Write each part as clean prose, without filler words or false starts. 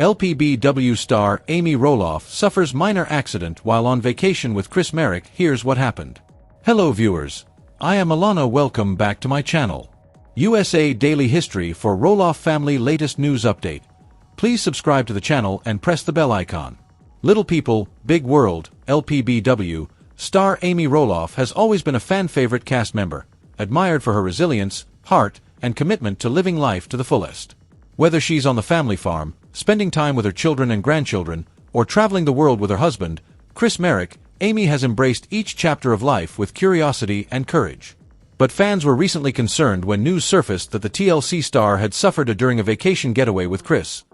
LPBW star Amy Roloff suffers minor accident while on vacation with Chris Marek. Here's what happened. Hello viewers, I am Alana. Welcome back to my channel. USA Daily History for Roloff family latest news update. Please subscribe to the channel and press the bell icon. Little People, Big World, LPBW, star Amy Roloff has always been a fan favorite cast member, admired for her resilience, heart, and commitment to living life to the fullest. Whether she's on the family farm, spending time with her children and grandchildren, or traveling the world with her husband, Chris Marek, Amy has embraced each chapter of life with curiosity and courage. But fans were recently concerned when news surfaced that the TLC star had suffered during a vacation getaway with Chris.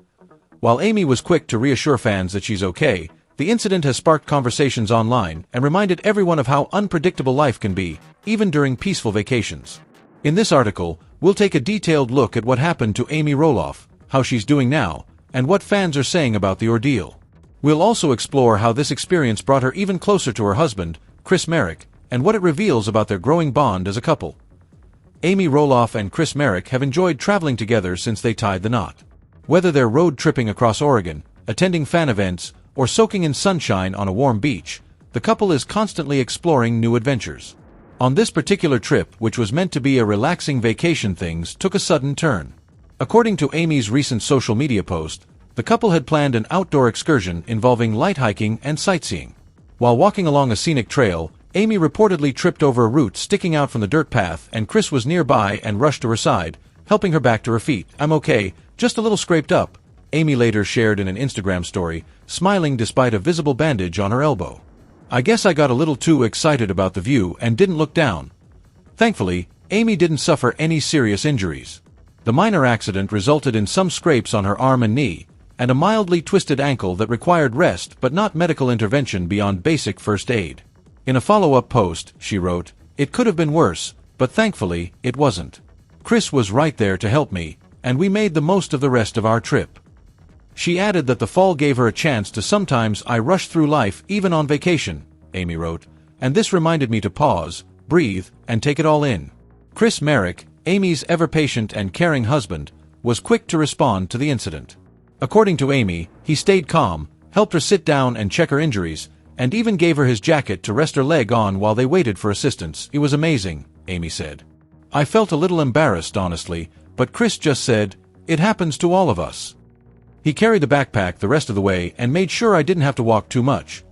While Amy was quick to reassure fans that she's okay, the incident has sparked conversations online and reminded everyone of how unpredictable life can be, even during peaceful vacations. In this article, we'll take a detailed look at what happened to Amy Roloff, how she's doing now, and what fans are saying about the ordeal. We'll also explore how this experience brought her even closer to her husband, Chris Marek, and what it reveals about their growing bond as a couple. Amy Roloff and Chris Marek have enjoyed traveling together since they tied the knot. Whether they're road tripping across Oregon, attending fan events, or soaking in sunshine on a warm beach, the couple is constantly exploring new adventures. On this particular trip, which was meant to be a relaxing vacation, things took a sudden turn. According to Amy's recent social media post, the couple had planned an outdoor excursion involving light hiking and sightseeing. While walking along a scenic trail, Amy reportedly tripped over a root sticking out from the dirt path, and Chris was nearby and rushed to her side, helping her back to her feet. "I'm okay, just a little scraped up," Amy later shared in an Instagram story, smiling despite a visible bandage on her elbow. "I guess I got a little too excited about the view and didn't look down." Thankfully, Amy didn't suffer any serious injuries. The minor accident resulted in some scrapes on her arm and knee, and a mildly twisted ankle that required rest but not medical intervention beyond basic first aid. In a follow-up post, she wrote, "It could have been worse, but thankfully, it wasn't. Chris was right there to help me, and we made the most of the rest of our trip." She added that the fall gave her a chance to "sometimes I rush through life even on vacation," Amy wrote, "and this reminded me to pause, breathe, and take it all in." Chris Marek, Amy's ever-patient and caring husband, was quick to respond to the incident. According to Amy, he stayed calm, helped her sit down and check her injuries, and even gave her his jacket to rest her leg on while they waited for assistance. "It was amazing," Amy said. "I felt a little embarrassed, honestly, but Chris just said, 'It happens to all of us.' He carried the backpack the rest of the way and made sure I didn't have to walk too much."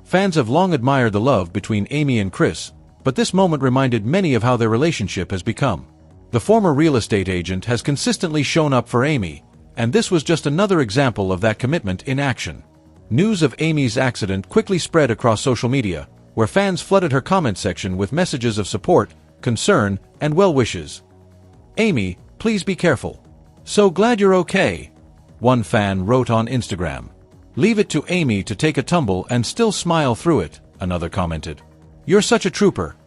Fans have long admired the love between Amy and Chris, but this moment reminded many of how their relationship has become. The former real estate agent has consistently shown up for Amy, and this was just another example of that commitment in action. News of Amy's accident quickly spread across social media, where fans flooded her comment section with messages of support, concern, and well wishes. "Amy, please be careful. So glad you're okay," one fan wrote on Instagram. "Leave it to Amy to take a tumble and still smile through it," another commented. "You're such a trooper."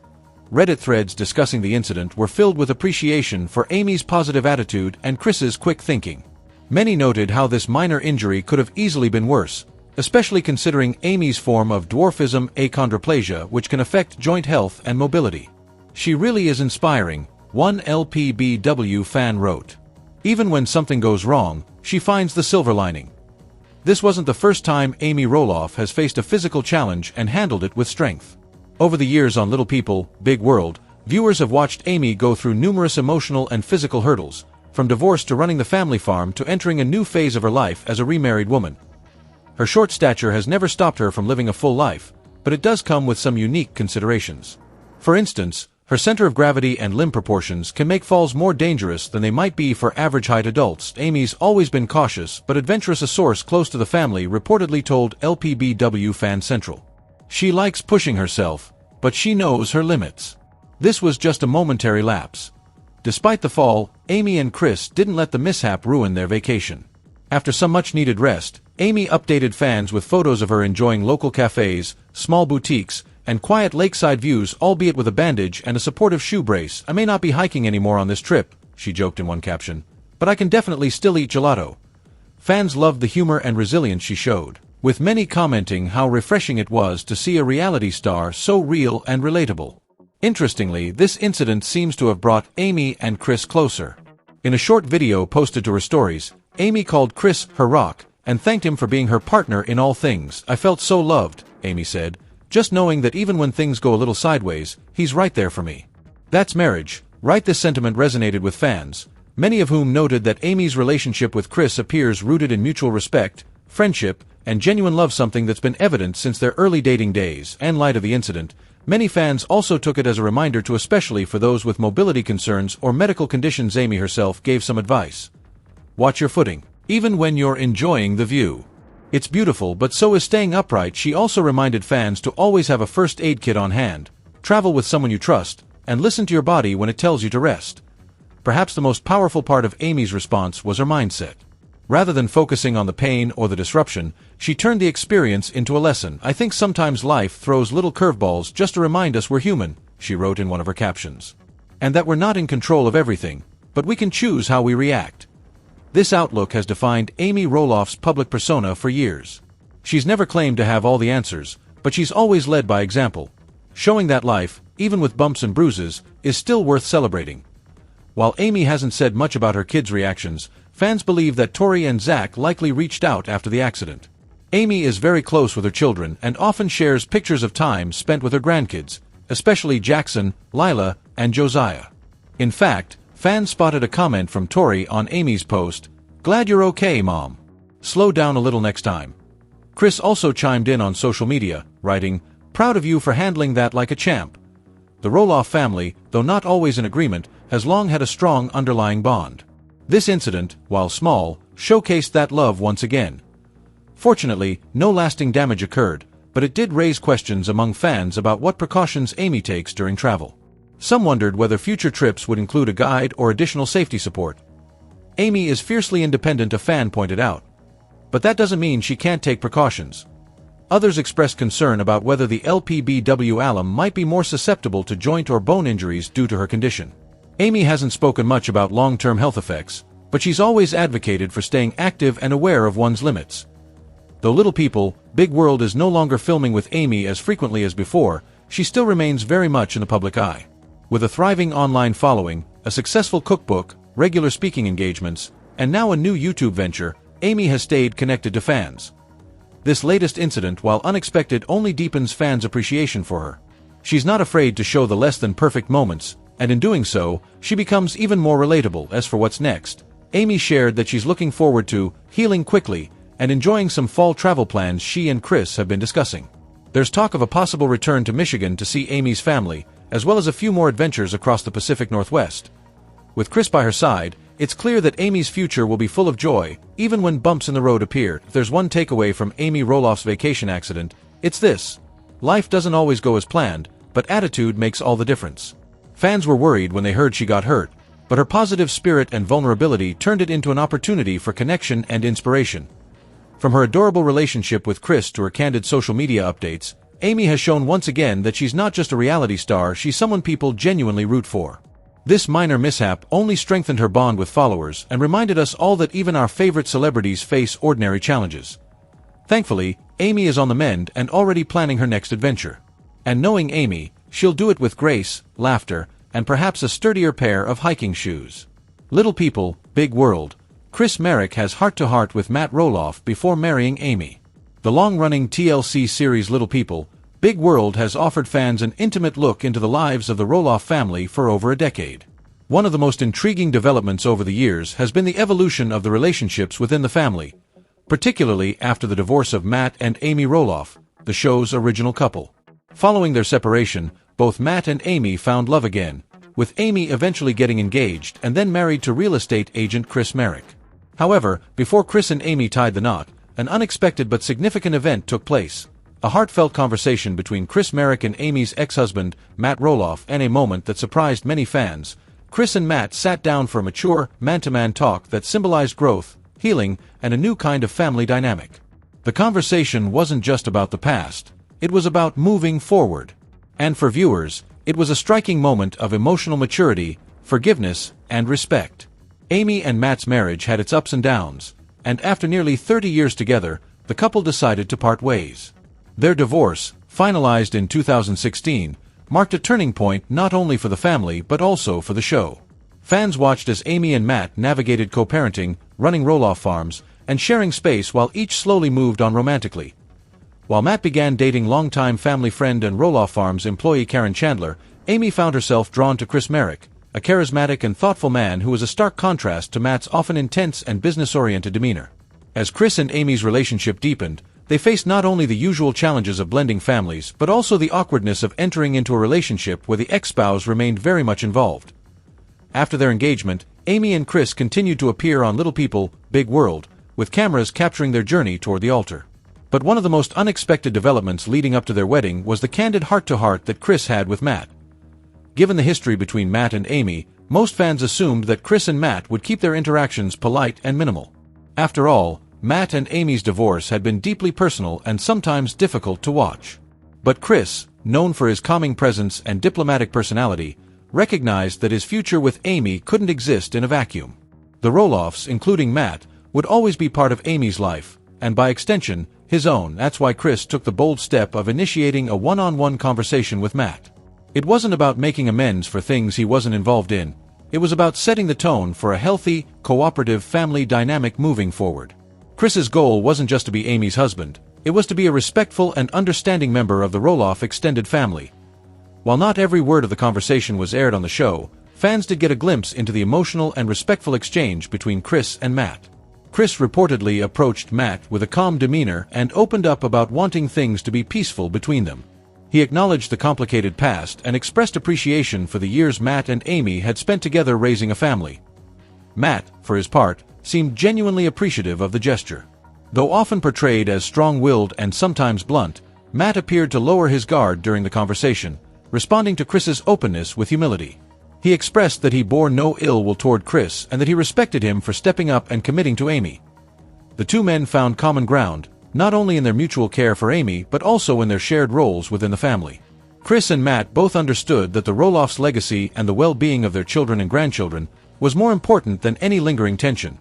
Reddit threads discussing the incident were filled with appreciation for Amy's positive attitude and Chris's quick thinking. Many noted how this minor injury could have easily been worse, especially considering Amy's form of dwarfism achondroplasia, which can affect joint health and mobility. "She really is inspiring," one LPBW fan wrote. "Even when something goes wrong, she finds the silver lining." This wasn't the first time Amy Roloff has faced a physical challenge and handled it with strength. Over the years on Little People, Big World, viewers have watched Amy go through numerous emotional and physical hurdles, from divorce to running the family farm to entering a new phase of her life as a remarried woman. Her short stature has never stopped her from living a full life, but it does come with some unique considerations. For instance, her center of gravity and limb proportions can make falls more dangerous than they might be for average-height adults. Amy's always been cautious but adventurous, a source close to the family reportedly told LPBW Fan Central. "She likes pushing herself, but she knows her limits." This was just a momentary lapse. Despite the fall, Amy and Chris didn't let the mishap ruin their vacation. After some much-needed rest, Amy updated fans with photos of her enjoying local cafes, small boutiques, and quiet lakeside views, albeit with a bandage and a supportive shoe brace. "I may not be hiking anymore on this trip," she joked in one caption, "but I can definitely still eat gelato." Fans loved the humor and resilience she showed, with many commenting how refreshing it was to see a reality star so real and relatable. Interestingly, this incident seems to have brought Amy and Chris closer. In a short video posted to her stories, Amy called Chris her rock, and thanked him for being her partner in all things. "I felt so loved," Amy said, "just knowing that even when things go a little sideways, he's right there for me." That's marriage, right? This sentiment resonated with fans, many of whom noted that Amy's relationship with Chris appears rooted in mutual respect, friendship, and genuine love, something that's been evident since their early dating days. In light of the incident, many fans also took it as a reminder to, especially for those with mobility concerns or medical conditions. Amy herself gave some advice. "Watch your footing, even when you're enjoying the view. It's beautiful, but so is staying upright." She also reminded fans to always have a first aid kit on hand, travel with someone you trust, and listen to your body when it tells you to rest. Perhaps the most powerful part of Amy's response was her mindset. Rather than focusing on the pain or the disruption, she turned the experience into a lesson. "I think sometimes life throws little curveballs just to remind us we're human," she wrote in one of her captions. "And that we're not in control of everything, but we can choose how we react." This outlook has defined Amy Roloff's public persona for years. She's never claimed to have all the answers, but she's always led by example, showing that life, even with bumps and bruises, is still worth celebrating. While Amy hasn't said much about her kids' reactions, fans believe that Tori and Zach likely reached out after the accident. Amy is very close with her children and often shares pictures of time spent with her grandkids, especially Jackson, Lila, and Josiah. In fact, fans spotted a comment from Tori on Amy's post, "Glad you're okay, Mom. Slow down a little next time." Chris also chimed in on social media, writing, "Proud of you for handling that like a champ." The Roloff family, though not always in agreement, has long had a strong underlying bond. This incident, while small, showcased that love once again. Fortunately, no lasting damage occurred, but it did raise questions among fans about what precautions Amy takes during travel. Some wondered whether future trips would include a guide or additional safety support. "Amy is fiercely independent," a fan pointed out. "But that doesn't mean she can't take precautions." Others expressed concern about whether the LPBW alum might be more susceptible to joint or bone injuries due to her condition. Amy hasn't spoken much about long-term health effects, but she's always advocated for staying active and aware of one's limits. Though Little People, Big World is no longer filming with Amy as frequently as before, she still remains very much in the public eye. With a thriving online following, a successful cookbook, regular speaking engagements, and now a new YouTube venture, Amy has stayed connected to fans. This latest incident, while unexpected, only deepens fans' appreciation for her. She's not afraid to show the less-than-perfect moments, and in doing so, she becomes even more relatable. As for what's next, Amy shared that she's looking forward to healing quickly and enjoying some fall travel plans she and Chris have been discussing. There's talk of a possible return to Michigan to see Amy's family, as well as a few more adventures across the Pacific Northwest. With Chris by her side, it's clear that Amy's future will be full of joy, even when bumps in the road appear. If there's one takeaway from Amy Roloff's vacation accident, it's this: life doesn't always go as planned, but attitude makes all the difference. Fans were worried when they heard she got hurt, but her positive spirit and vulnerability turned it into an opportunity for connection and inspiration. From her adorable relationship with Chris to her candid social media updates, Amy has shown once again that she's not just a reality star, she's someone people genuinely root for. This minor mishap only strengthened her bond with followers and reminded us all that even our favorite celebrities face ordinary challenges. Thankfully, Amy is on the mend and already planning her next adventure. And knowing Amy, she'll do it with grace, laughter, and perhaps a sturdier pair of hiking shoes. Little People, Big World. Chris Marek has heart-to-heart with Matt Roloff before marrying Amy. The long-running TLC series Little People, Big World has offered fans an intimate look into the lives of the Roloff family for over a decade. One of the most intriguing developments over the years has been the evolution of the relationships within the family, particularly after the divorce of Matt and Amy Roloff, the show's original couple. Following their separation, both Matt and Amy found love again, with Amy eventually getting engaged and then married to real estate agent Chris Marek. However, before Chris and Amy tied the knot, an unexpected but significant event took place. A heartfelt conversation between Chris Marek and Amy's ex-husband, Matt Roloff, and a moment that surprised many fans. Chris and Matt sat down for a mature, man-to-man talk that symbolized growth, healing, and a new kind of family dynamic. The conversation wasn't just about the past, it was about moving forward. And for viewers, it was a striking moment of emotional maturity, forgiveness, and respect. Amy and Matt's marriage had its ups and downs, and after nearly 30 years together, the couple decided to part ways. Their divorce, finalized in 2016, marked a turning point not only for the family but also for the show. Fans watched as Amy and Matt navigated co-parenting, running Roloff farms, and sharing space while each slowly moved on romantically. While Matt began dating longtime family friend and Roloff Farms employee Karen Chandler, Amy found herself drawn to Chris Marek, a charismatic and thoughtful man who was a stark contrast to Matt's often intense and business-oriented demeanor. As Chris and Amy's relationship deepened, they faced not only the usual challenges of blending families but also the awkwardness of entering into a relationship where the ex-spouse remained very much involved. After their engagement, Amy and Chris continued to appear on Little People, Big World, with cameras capturing their journey toward the altar. But one of the most unexpected developments leading up to their wedding was the candid heart-to-heart that Chris had with Matt. Given the history between Matt and Amy, most fans assumed that Chris and Matt would keep their interactions polite and minimal. After all, Matt and Amy's divorce had been deeply personal and sometimes difficult to watch. But Chris, known for his calming presence and diplomatic personality, recognized that his future with Amy couldn't exist in a vacuum. The Roloffs, including Matt, would always be part of Amy's life, and by extension, his own. That's why Chris took the bold step of initiating a one-on-one conversation with Matt. It wasn't about making amends for things he wasn't involved in. It was about setting the tone for a healthy, cooperative family dynamic moving forward. Chris's goal wasn't just to be Amy's husband, it was to be a respectful and understanding member of the Roloff extended family. While not every word of the conversation was aired on the show, fans did get a glimpse into the emotional and respectful exchange between Chris and Matt. Chris reportedly approached Matt with a calm demeanor and opened up about wanting things to be peaceful between them. He acknowledged the complicated past and expressed appreciation for the years Matt and Amy had spent together raising a family. Matt, for his part, seemed genuinely appreciative of the gesture. Though often portrayed as strong-willed and sometimes blunt, Matt appeared to lower his guard during the conversation, responding to Chris's openness with humility. He expressed that he bore no ill will toward Chris and that he respected him for stepping up and committing to Amy. The two men found common ground, not only in their mutual care for Amy but also in their shared roles within the family. Chris and Matt both understood that the Roloffs' legacy and the well-being of their children and grandchildren was more important than any lingering tension.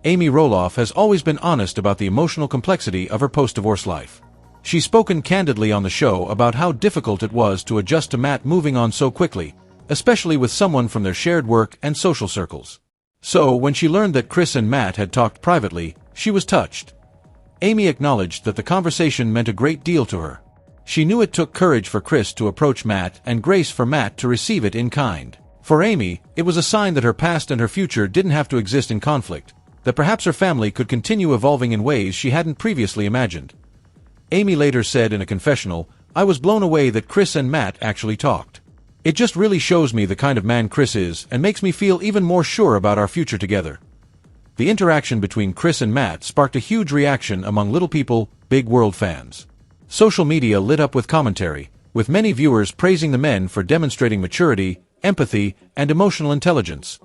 Amy Roloff has always been honest about the emotional complexity of her post-divorce life. She's spoken candidly on the show about how difficult it was to adjust to Matt moving on so quickly, especially with someone from their shared work and social circles. So, when she learned that Chris and Matt had talked privately, she was touched. Amy acknowledged that the conversation meant a great deal to her. She knew it took courage for Chris to approach Matt and grace for Matt to receive it in kind. For Amy, it was a sign that her past and her future didn't have to exist in conflict, that perhaps her family could continue evolving in ways she hadn't previously imagined. Amy later said in a confessional, "I was blown away that Chris and Matt actually talked. It just really shows me the kind of man Chris is and makes me feel even more sure about our future together." The interaction between Chris and Matt sparked a huge reaction among Little People, Big World fans. Social media lit up with commentary, with many viewers praising the men for demonstrating maturity, empathy, and emotional intelligence.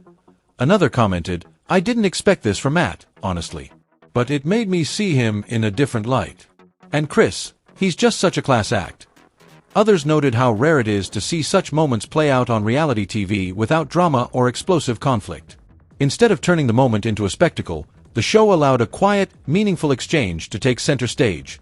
Another commented, "I didn't expect this from Matt, honestly. But it made me see him in a different light. And Chris, he's just such a class act." Others noted how rare it is to see such moments play out on reality TV without drama or explosive conflict. Instead of turning the moment into a spectacle, the show allowed a quiet, meaningful exchange to take center stage.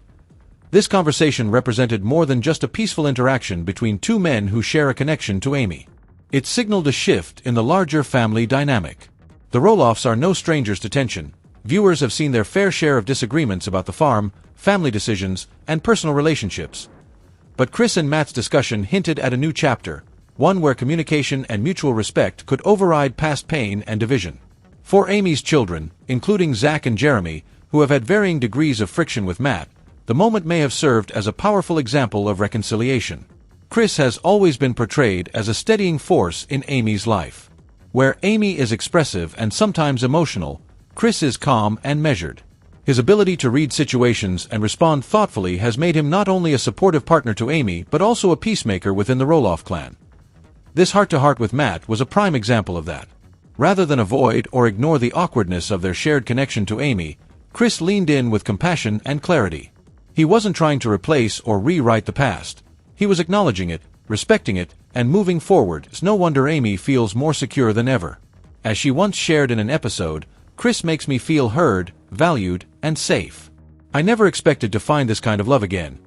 This conversation represented more than just a peaceful interaction between two men who share a connection to Amy. It signaled a shift in the larger family dynamic. The Roloffs are no strangers to tension. Viewers have seen their fair share of disagreements about the farm, family decisions, and personal relationships. But Chris and Matt's discussion hinted at a new chapter, one where communication and mutual respect could override past pain and division. For Amy's children, including Zach and Jeremy, who have had varying degrees of friction with Matt, the moment may have served as a powerful example of reconciliation. Chris has always been portrayed as a steadying force in Amy's life. Where Amy is expressive and sometimes emotional, Chris is calm and measured. His ability to read situations and respond thoughtfully has made him not only a supportive partner to Amy but also a peacemaker within the Roloff clan. This heart-to-heart with Matt was a prime example of that. Rather than avoid or ignore the awkwardness of their shared connection to Amy, Chris leaned in with compassion and clarity. He wasn't trying to replace or rewrite the past. He was acknowledging it, respecting it, and moving forward. It's no wonder Amy feels more secure than ever. As she once shared in an episode, "Chris makes me feel heard, valued, and safe. I never expected to find this kind of love again."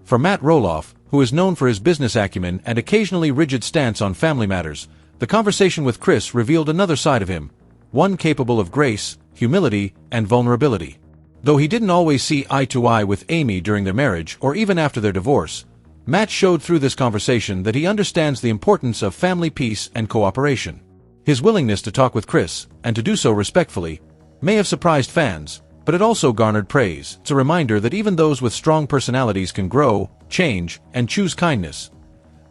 For Matt Roloff, who is known for his business acumen and occasionally rigid stance on family matters, the conversation with Chris revealed another side of him, one capable of grace, humility, and vulnerability. Though he didn't always see eye to eye with Amy during their marriage or even after their divorce, Matt showed through this conversation that he understands the importance of family peace and cooperation. His willingness to talk with Chris, and to do so respectfully, may have surprised fans, but it also garnered praise. It's a reminder that even those with strong personalities can grow, change, and choose kindness.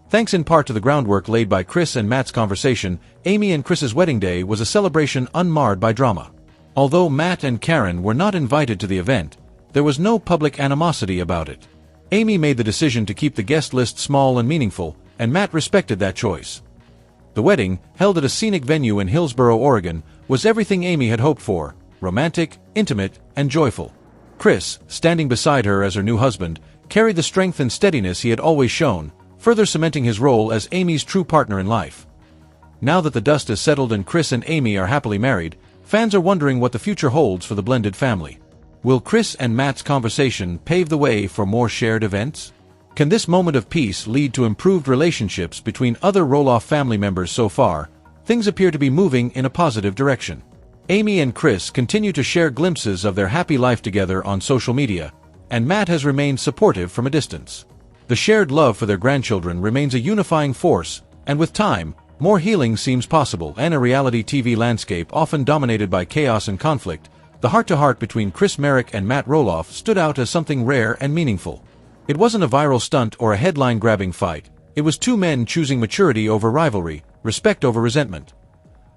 Thanks in part to the groundwork laid by Chris and Matt's conversation, Amy and Chris's wedding day was a celebration unmarred by drama. Although Matt and Karen were not invited to the event, there was no public animosity about it. Amy made the decision to keep the guest list small and meaningful, and Matt respected that choice. The wedding, held at a scenic venue in Hillsboro, Oregon, was everything Amy had hoped for: romantic, intimate, and joyful. Chris, standing beside her as her new husband, carried the strength and steadiness he had always shown, further cementing his role as Amy's true partner in life. Now that the dust has settled and Chris and Amy are happily married, fans are wondering what the future holds for the blended family. Will Chris and Matt's conversation pave the way for more shared events? Can this moment of peace lead to improved relationships between other Roloff family members? So far, things appear to be moving in a positive direction. Amy and Chris continue to share glimpses of their happy life together on social media, and Matt has remained supportive from a distance. The shared love for their grandchildren remains a unifying force, and with time, more healing seems possible. In a reality TV landscape often dominated by chaos and conflict, the heart-to-heart between Chris Marek and Matt Roloff stood out as something rare and meaningful. It wasn't a viral stunt or a headline-grabbing fight. It was two men choosing maturity over rivalry, respect over resentment.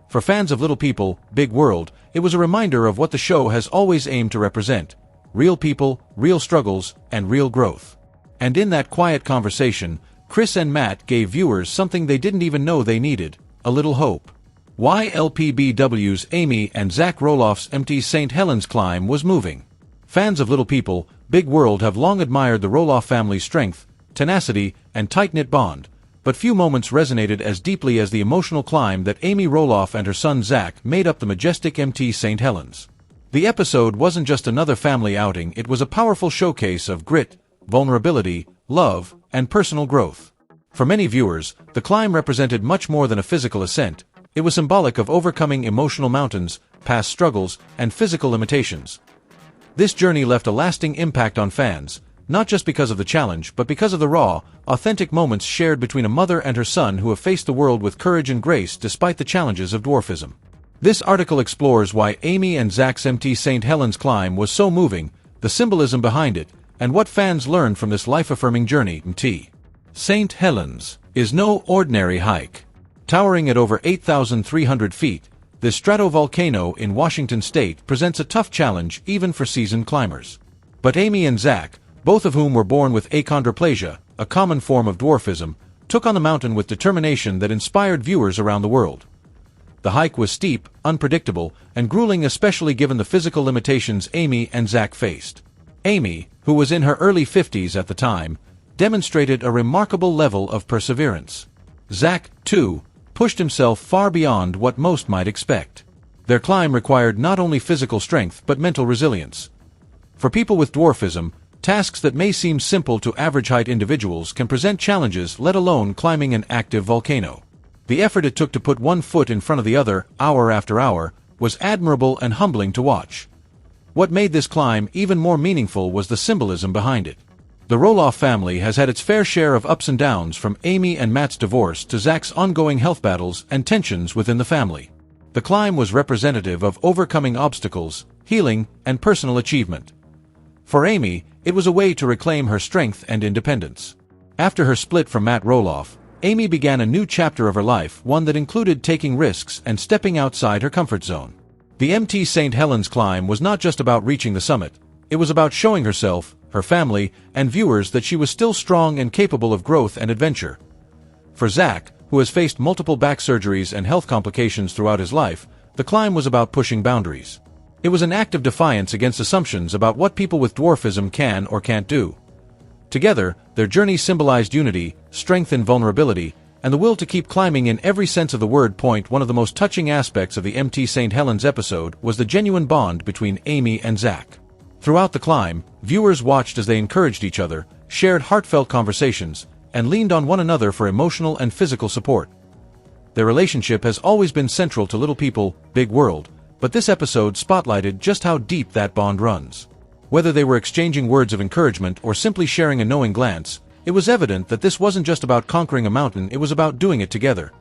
For fans of Little People, Big World, it was a reminder of what the show has always aimed to represent: real people, real struggles, and real growth. And in that quiet conversation, Chris and Matt gave viewers something they didn't even know they needed: a little hope. Why LPBW's Amy and Zach Roloff's empty St. Helens climb was moving. Fans of Little People, Big World have long admired the Roloff family's strength, tenacity, and tight-knit bond, but few moments resonated as deeply as the emotional climb that Amy Roloff and her son Zach made up the majestic MT St. Helens. The episode wasn't just another family outing, it was a powerful showcase of grit, vulnerability, love, and personal growth. For many viewers, the climb represented much more than a physical ascent. It was symbolic of overcoming emotional mountains, past struggles, and physical limitations. This journey left a lasting impact on fans, not just because of the challenge, but because of the raw, authentic moments shared between a mother and her son who have faced the world with courage and grace despite the challenges of dwarfism. This article explores why Amy and Zach's MT St. Helens climb was so moving, the symbolism behind it, and what fans learned from this life-affirming journey. MT St. Helens is no ordinary hike. Towering at over 8,300 feet, this stratovolcano in Washington state presents a tough challenge even for seasoned climbers. But Amy and Zach, both of whom were born with achondroplasia, a common form of dwarfism, took on the mountain with determination that inspired viewers around the world. The hike was steep, unpredictable, and grueling, especially given the physical limitations Amy and Zach faced. Amy, who was in her early 50s at the time, demonstrated a remarkable level of perseverance. Zach, too, pushed himself far beyond what most might expect. Their climb required not only physical strength but mental resilience. For people with dwarfism, tasks that may seem simple to average-height individuals can present challenges, let alone climbing an active volcano. The effort it took to put one foot in front of the other, hour after hour, was admirable and humbling to watch. What made this climb even more meaningful was the symbolism behind it. The Roloff family has had its fair share of ups and downs, from Amy and Matt's divorce to Zach's ongoing health battles and tensions within the family. The climb was representative of overcoming obstacles, healing, and personal achievement. For Amy, it was a way to reclaim her strength and independence. After her split from Matt Roloff, Amy began a new chapter of her life, one that included taking risks and stepping outside her comfort zone. The MT St. Helens climb was not just about reaching the summit, it was about showing herself, her family, and viewers that she was still strong and capable of growth and adventure. For Zach, who has faced multiple back surgeries and health complications throughout his life, the climb was about pushing boundaries. It was an act of defiance against assumptions about what people with dwarfism can or can't do. Together, their journey symbolized unity, strength and vulnerability, and the will to keep climbing in every sense of the word. One of the most touching aspects of the MT St. Helens episode was the genuine bond between Amy and Zach. Throughout the climb, viewers watched as they encouraged each other, shared heartfelt conversations, and leaned on one another for emotional and physical support. Their relationship has always been central to Little People, Big World, But this episode spotlighted just how deep that bond runs. Whether they were exchanging words of encouragement or simply sharing a knowing glance, it was evident that this wasn't just about conquering a mountain, it was about doing it together.